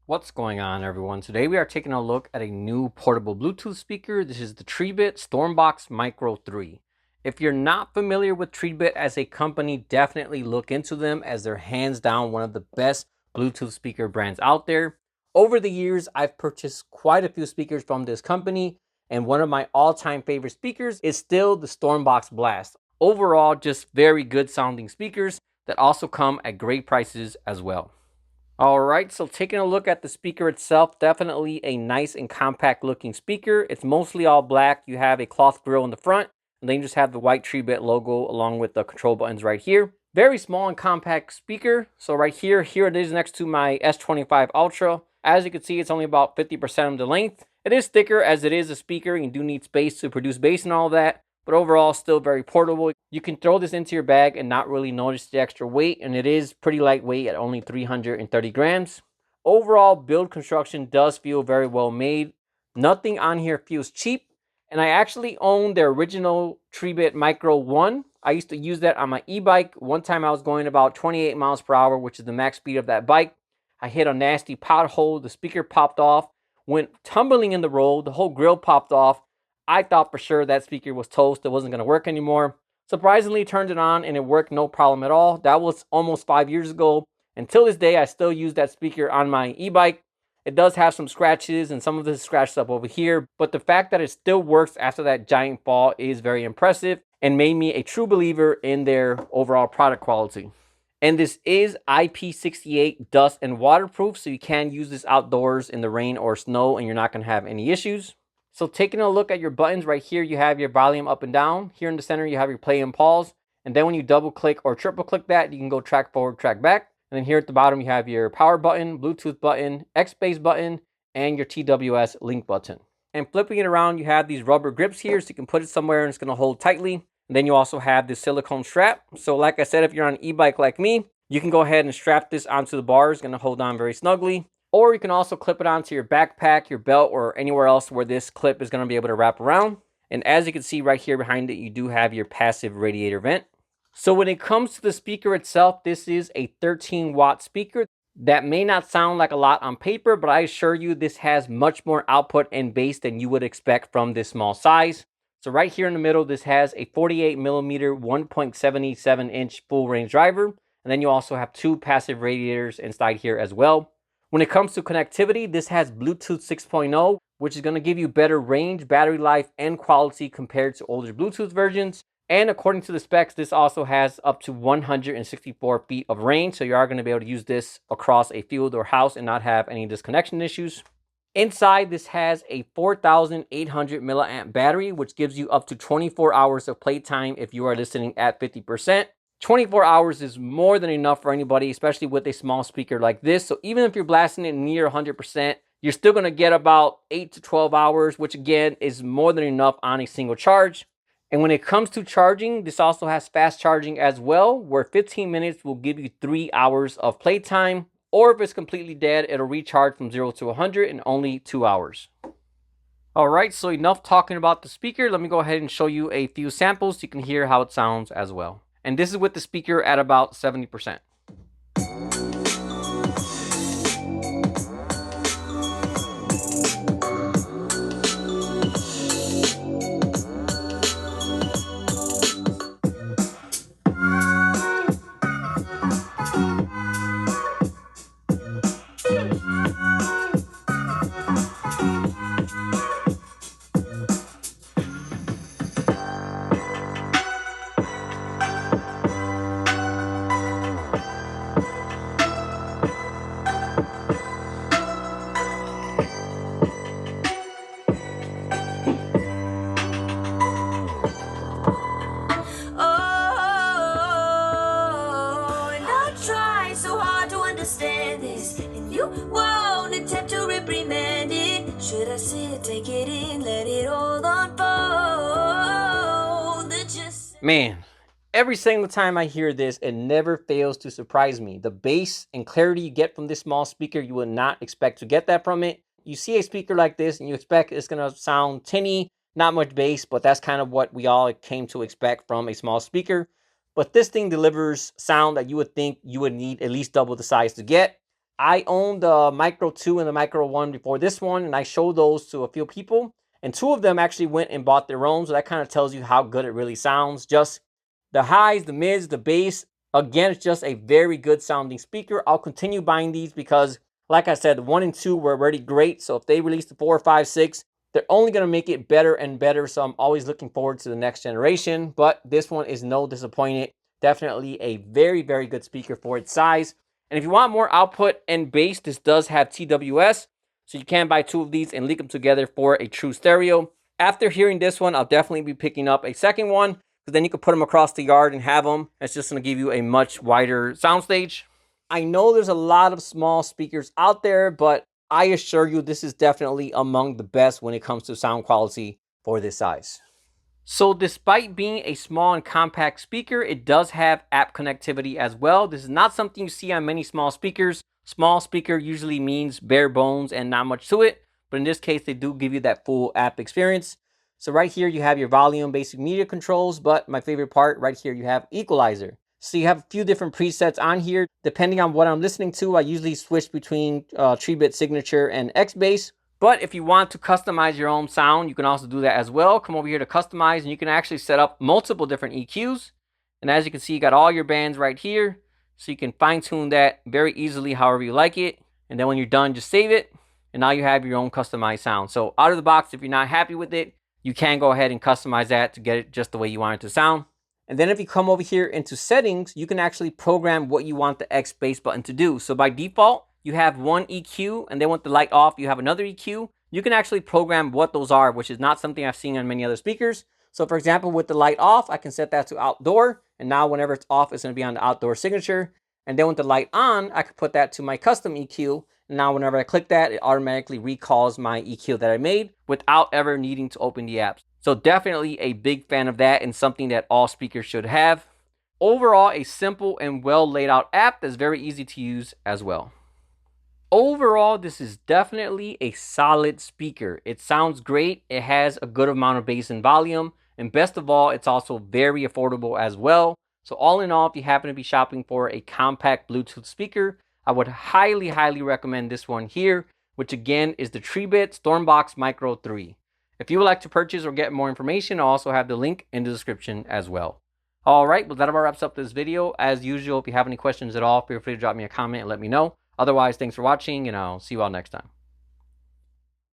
What's going on, everyone? Today we are taking a look at a new portable Bluetooth speaker. This is the TRIBIT StormBox Micro 3. If you're not familiar with TRIBIT as a company, definitely look into them as they're hands down one of the best Bluetooth speaker brands out there. Over the years, I've purchased quite a few speakers from this company, and one of my all-time favorite speakers is still the StormBox Blast. Overall, just very good sounding speakers that also come at great prices as well. All right, so taking a look at the speaker itself, definitely a nice and compact looking speaker. It's mostly all black. You have a cloth grille in the front, and then you just have the white TRIBIT logo along with the control buttons right here. Very small and compact speaker. So right here it is next to my S25 Ultra. As you can see, it's only about 50% of the length. It is thicker as it is a speaker. You do need space to produce bass and all that, but overall still very portable. You can throw this into your bag and not really notice the extra weight, and it is pretty lightweight at only 330 grams. Overall build construction does feel very well made. Nothing on here feels cheap, and I actually own the original TRIBIT Micro 1. I used to use that on my e-bike. One time I was going about 28 miles per hour, which is the max speed of that bike. I hit a nasty pothole, the speaker popped off, went tumbling in the road, the whole grill popped off. I thought for sure that speaker was toast. It wasn't going to work anymore. Surprisingly, turned it on and it worked no problem at all. That was almost 5 years ago. Until this day, I still use that speaker on my e-bike. It does have some scratches and some of this scratched up over here, but the fact that it still works after that giant fall is very impressive and made me a true believer in their overall product quality. And this is IP68 dust and waterproof, so you can use this outdoors in the rain or snow and you're not going to have any issues. So taking a look at your buttons right here, you have your volume up and down. Here in the center, you have your play and pause. And then when you double click or triple click that, you can go track forward, track back. And then here at the bottom, you have your power button, Bluetooth button, X-Base button, and your TWS link button. And flipping it around, you have these rubber grips here, so you can put it somewhere and it's going to hold tightly. And then you also have this silicone strap. So like I said, if you're on an e-bike like me, you can go ahead and strap this onto the bar. It's going to hold on very snugly. Or you can also clip it onto your backpack, your belt, or anywhere else where this clip is going to be able to wrap around. And as you can see right here behind it, you do have your passive radiator vent. So when it comes to the speaker itself, this is a 13-watt speaker. That may not sound like a lot on paper, but I assure you this has much more output and bass than you would expect from this small size. So right here in the middle, this has a 48mm 1.77-inch full range driver. And then you also have two passive radiators inside here as well. When it comes to connectivity, this has Bluetooth 6.0, which is going to give you better range, battery life, and quality compared to older Bluetooth versions. And according to the specs, this also has up to 164 feet of range, so you are going to be able to use this across a field or house and not have any disconnection issues. Inside, this has a 4,800 milliamp battery, which gives you up to 24 hours of playtime if you are listening at 50%. 24 hours is more than enough for anybody, especially with a small speaker like this. So even if you're blasting it near 100%, you're still going to get about 8 to 12 hours, which again is more than enough on a single charge. And when it comes to charging, this also has fast charging as well, where 15 minutes will give you 3 hours of playtime. Or if it's completely dead, it'll recharge from 0 to 100 in only 2 hours. All right, so enough talking about the speaker. Let me go ahead and show you a few samples so you can hear how it sounds as well. And this is with the speaker at about 70%. Should I sit, take it in, let it all unfold? Man, every single time I hear this, it never fails to surprise me. The bass and clarity you get from this small speaker, you would not expect to get that from it. You see a speaker like this and you expect it's going to sound tinny, not much bass, but that's kind of what we all came to expect from a small speaker. But this thing delivers sound that you would think you would need at least double the size to get. I owned the Micro 2 and the Micro 1 before this one, and I showed those to a few people, and 2 of them actually went and bought their own, so that kind of tells you how good it really sounds. Just the highs, the mids, the bass. Again, it's just a very good sounding speaker. I'll continue buying these because, like I said, the 1 and 2 were already great, so if they release the 4, 5, 6, they're only going to make it better and better, so I'm always looking forward to the next generation, but this one is no disappointment. Definitely a very, very good speaker for its size. And if you want more output and bass, this does have TWS, so you can buy 2 of these and link them together for a true stereo. After hearing this one, I'll definitely be picking up a second one, because then you can put them across the yard and have them. It's just going to give you a much wider soundstage. I know there's a lot of small speakers out there, but I assure you this is definitely among the best when it comes to sound quality for this size. So despite being a small and compact speaker, it does have app connectivity as well. This is not something you see on many small speakers. Small speaker usually means bare bones and not much to it, but in this case, they do give you that full app experience. So right here, you have your volume, basic media controls, but my favorite part, right here, you have equalizer. So you have a few different presets on here. Depending on what I'm listening to, I usually switch between TRIBIT Signature and X-Bass. But if you want to customize your own sound, you can also do that as well. Come over here to customize, and you can actually set up multiple different EQs. And as you can see, you got all your bands right here. So you can fine tune that very easily however you like it. And then when you're done, just save it. And now you have your own customized sound. So out of the box, if you're not happy with it, you can go ahead and customize that to get it just the way you want it to sound. And then if you come over here into settings, you can actually program what you want the X-Bass button to do. So by default, you have one EQ, and then with the light off, you have another EQ. You can actually program what those are, which is not something I've seen on many other speakers. So for example, with the light off, I can set that to outdoor. And now whenever it's off, it's going to be on the outdoor signature. And then with the light on, I can put that to my custom EQ. And now whenever I click that, it automatically recalls my EQ that I made without ever needing to open the apps. So definitely a big fan of that, and something that all speakers should have. Overall, a simple and well laid out app that's very easy to use as well. Overall, this is definitely a solid speaker. It sounds great. It has a good amount of bass and volume. And best of all, it's also very affordable as well. So all in all, if you happen to be shopping for a compact Bluetooth speaker, I would highly, highly recommend this one here, which again is the TRIBIT StormBox Micro 3. If you would like to purchase or get more information, I'll also have the link in the description as well. All right, well, that about wraps up this video. As usual, if you have any questions at all, feel free to drop me a comment and let me know. Otherwise, thanks for watching, and I'll see you all next time.